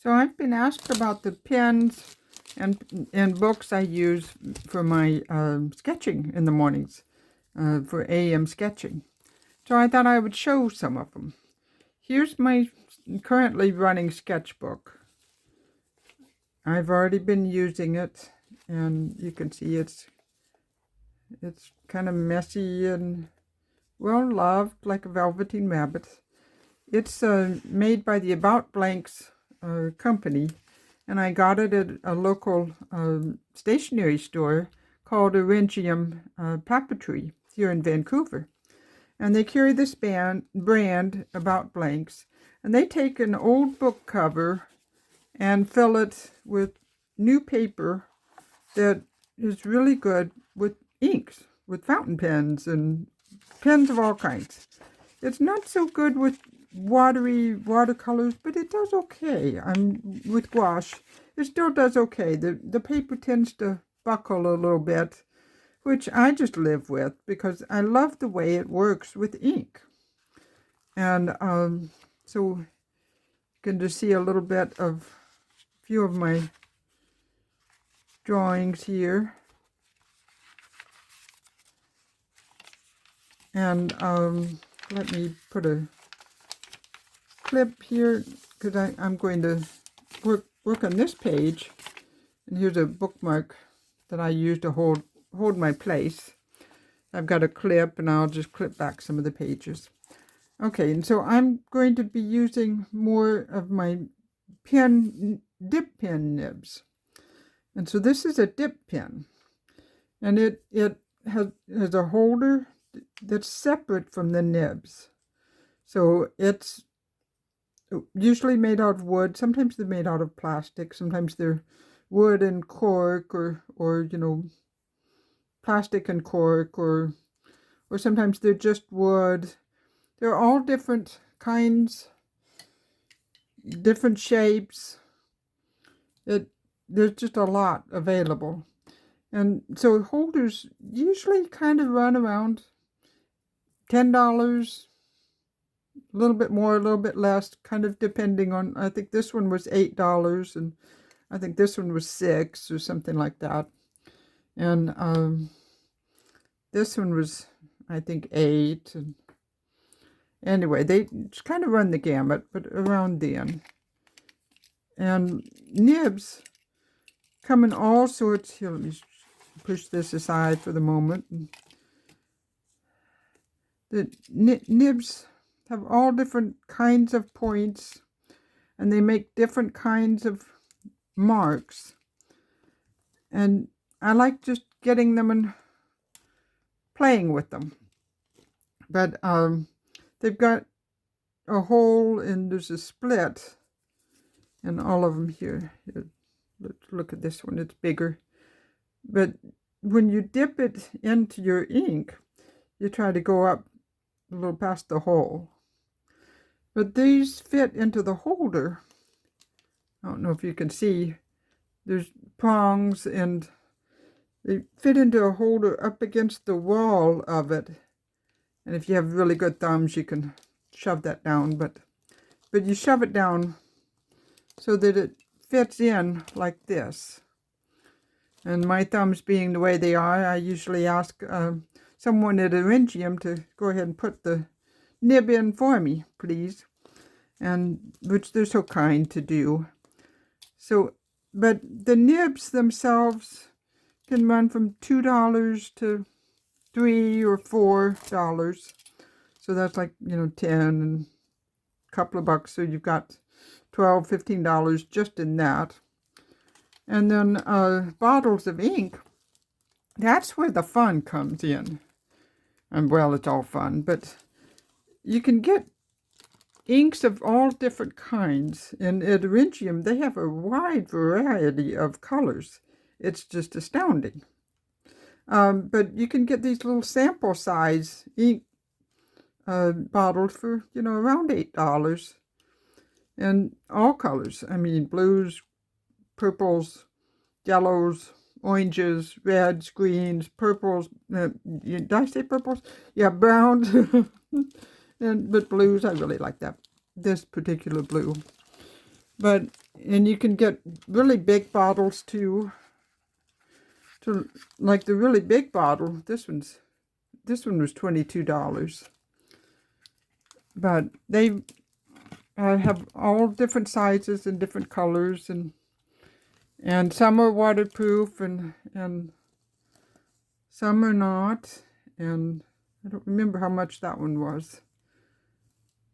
So I've been asked about the pens and books I use for my sketching in the mornings, for AM sketching. So I thought I would show some of them. Here's my currently running sketchbook. I've already been using it, and you can see it's kind of messy and well loved, like a velveteen rabbit. It's made by the About Blanks company, and I got it at a local stationery store called Eryngium Paperterie here in Vancouver. And they carry this brand, About Blanks, and they take an old book cover and fill it with new paper that is really good with inks, with fountain pens and pens of all kinds. It's not so good with watery watercolors, but it does okay. With gouache, it still does okay. The paper tends to buckle a little bit, which I just live with because I love the way it works with ink. And so you can just see a little bit of a few of my drawings here. And let me put a clip here because I'm going to work on this page. And here's a bookmark that I use to hold my place. I've got a clip, and I'll just clip back some of the pages. Okay, and so I'm going to be using more of my dip pen nibs. And so this is a dip pen, and it has a holder that's separate from the nibs. So it's usually made out of wood. Sometimes they're made out of plastic. Sometimes they're wood and cork, or plastic and cork, or sometimes they're just wood. They're all different kinds, different shapes. There's just a lot available. And so holders usually kind of run around $10, a little bit more, a little bit less, kind of depending on, I think this one was $8, and I think this one was $6 or something like that. And this one was, I think, $8. And anyway, they just kind of run the gamut, but around then. And nibs come in all sorts. Here, let me push this aside for the moment. The nibs have all different kinds of points, and they make different kinds of marks. And I like just getting them and playing with them. But they've got a hole, and there's a split in all of them here. Let's look at this one. It's bigger. But when you dip it into your ink, you try to go up a little past the hole. But these fit into the holder. I don't know if you can see. There's prongs, and they fit into a holder up against the wall of it. And if you have really good thumbs, you can shove that down. But you shove it down so that it fits in like this. And my thumbs being the way they are, I usually ask someone at Eryngium to go ahead and put the nib in for me, please. And which they're so kind to do. So, but the nibs themselves can run from $2 to $3 or $4. So that's like, 10 and a couple of bucks. So you've got $12, $15 just in that. And then bottles of ink, that's where the fun comes in. And well, it's all fun, but you can get inks of all different kinds. And at Eryngium, they have a wide variety of colors. It's just astounding. But you can get these little sample size ink bottles for, around $8. And all colors. I mean, blues, purples, yellows, oranges, reds, greens, purples. Did I say purples? Yeah, browns. But blues, I really like this particular blue. But And you can get really big bottles too. So like the really big bottle, this one was $22. But they have all different sizes and different colors, and some are waterproof and some are not. And I don't remember how much that one was.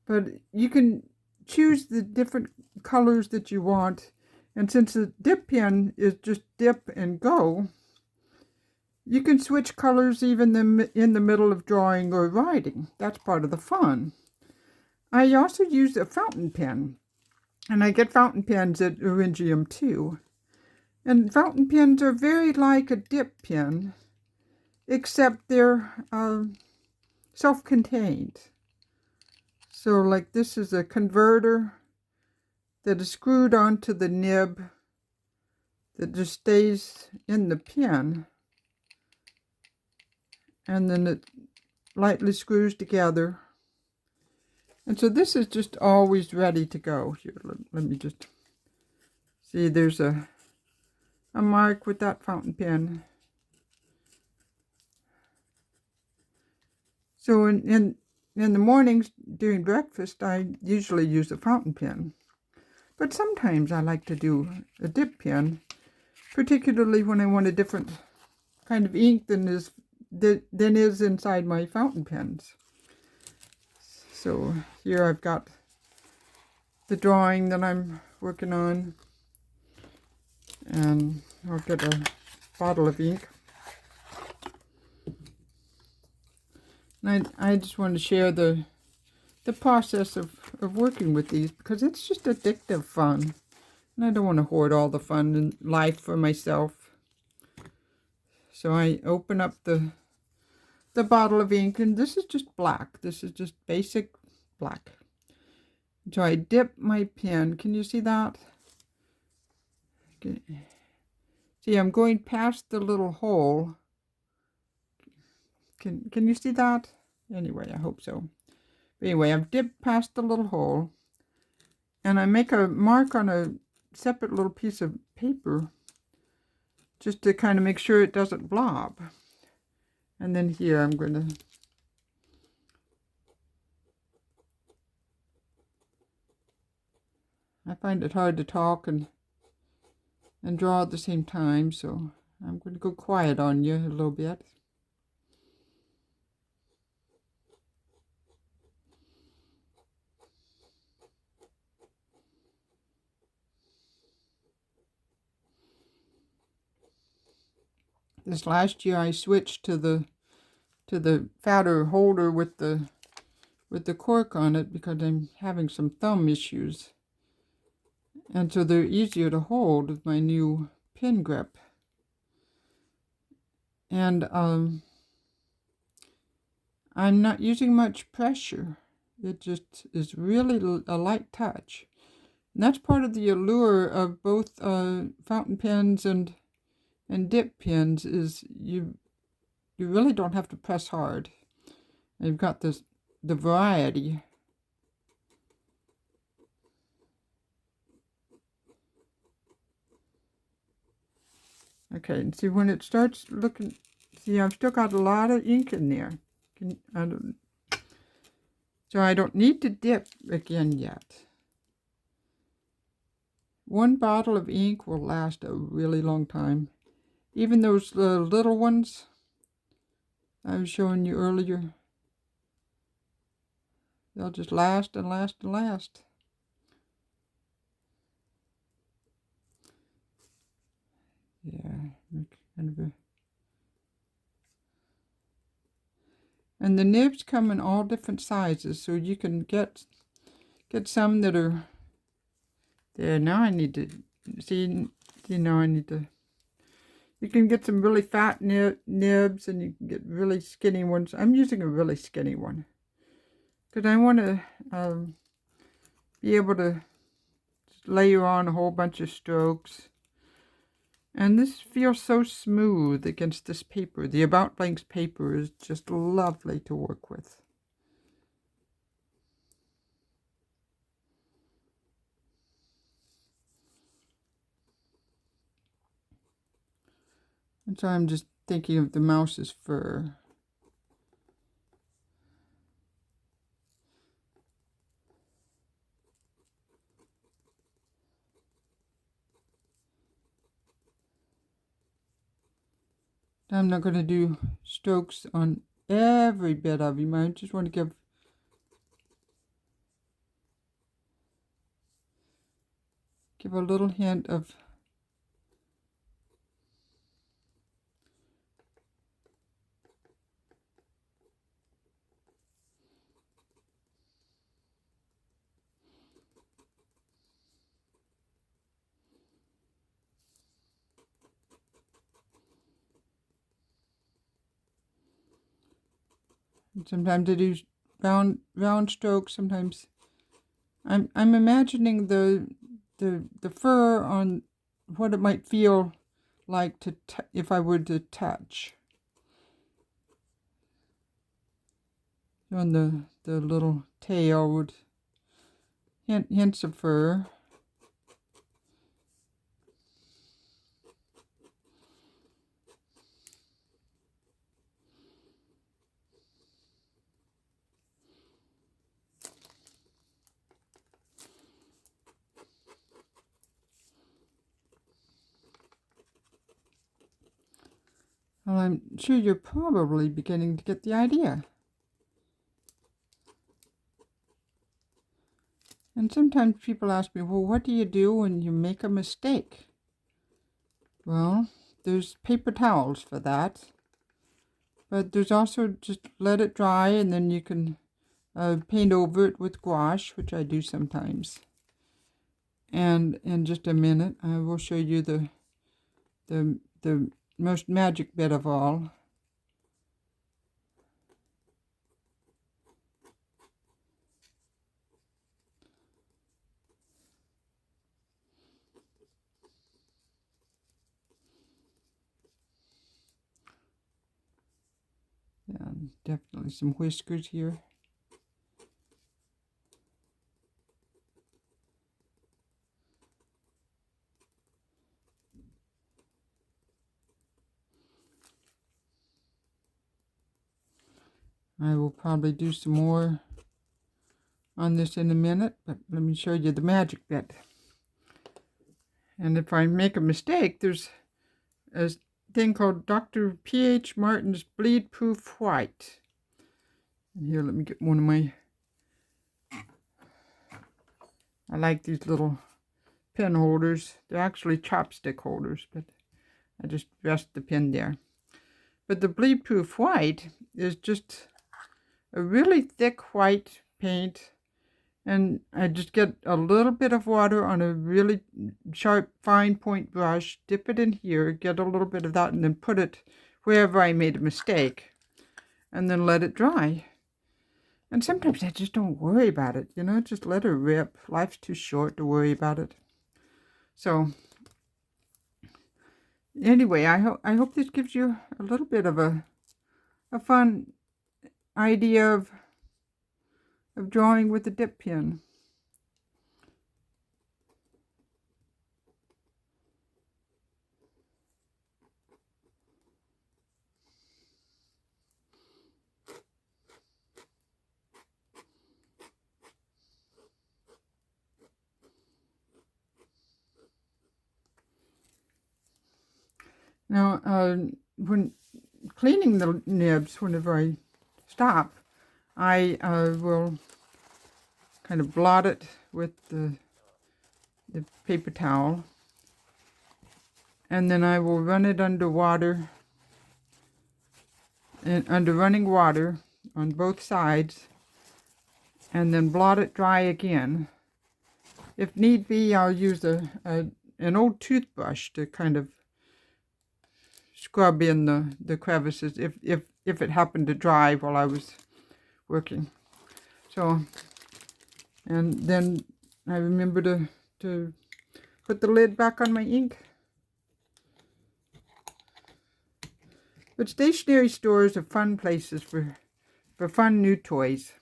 But you can choose the different colors that you want. And since the dip pen is just dip and go, you can switch colors even in the middle of drawing or writing. That's part of the fun. I also use a fountain pen. And I get fountain pens at Eryngium too. And fountain pens are very like a dip pen, except they're self-contained. So like this is a converter that is screwed onto the nib that just stays in the pen. And then it lightly screws together. And so this is just always ready to go. Here, let me just see, there's a mark with that fountain pen. So in the mornings during breakfast, I usually use a fountain pen. But sometimes I like to do a dip pen, particularly when I want a different kind of ink than is inside my fountain pens. So here I've got the drawing that I'm working on, and I'll get a bottle of ink. And I just want to share the process of working with these, because it's just addictive fun. And I don't want to hoard all the fun in life for myself. So I open up the bottle of ink, and this is just black. This is just basic black. So I dip my pen. Can you see that? Okay. See, I'm going past the little hole. Can you see that? Anyway, I hope so. But anyway, I've dipped past the little hole, and I make a mark on a separate little piece of paper just to kind of make sure it doesn't blob. And then here I'm going to I find it hard to talk and draw at the same time, so I'm going to go quiet on you a little bit. This last year I switched to the fatter holder with the cork on it because I'm having some thumb issues. And so they're easier to hold with my new pen grip. And I'm not using much pressure. It just is really a light touch. And that's part of the allure of both fountain pens and dip pens, is you really don't have to press hard. And you've got the variety. Okay, and see when it starts looking, see I've still got a lot of ink in there. So I don't need to dip again yet. One bottle of ink will last a really long time. Even those little ones I was showing you earlier, they'll just last and last and last. Yeah, kind of and the nibs come in all different sizes, so you can get some that are there. Now I need to see. Now I need to. You can get some really fat nibs, and you can get really skinny ones. I'm using a really skinny one because I want to be able to just layer on a whole bunch of strokes. And this feels so smooth against this paper. The About Blanks paper is just lovely to work with. And so I'm just thinking of the mouse's fur. I'm not going to do strokes on every bit of him. I just want to give a little hint of sometimes I do round strokes. Sometimes I'm imagining the fur on what it might feel like to if I were to touch on the little tail would hints of fur. Well, I'm sure you're probably beginning to get the idea. And sometimes people ask me, well, what do you do when you make a mistake? Well, there's paper towels for that. But there's also just let it dry, and then you can paint over it with gouache, which I do sometimes. And in just a minute, I will show you the most magic bit of all. Yeah, definitely some whiskers here. I will probably do some more on this in a minute, but let me show you the magic bit. And if I make a mistake, there's a thing called Dr. P.H. Martin's Bleed Proof White. And here, let me get one of my... I like these little pen holders. They're actually chopstick holders, but I just rest the pen there. But the Bleed Proof White is just a really thick white paint, and I just get a little bit of water on a really sharp fine point brush, dip it in here, get a little bit of that, and then put it wherever I made a mistake, and then let it dry. And sometimes I just don't worry about it, just let it rip. Life's too short to worry about it. So anyway, I hope this gives you a little bit of a fun idea of drawing with the dip pen. Now, when cleaning the nibs, whenever I stop, I will kind of blot it with the paper towel, and then I will run it under water, and under running water on both sides, and then blot it dry again. If need be, I'll use an old toothbrush to kind of scrub in the crevices if it happened to dry while I was working. So, and then I remember to put the lid back on my ink. But stationery stores are fun places for fun new toys.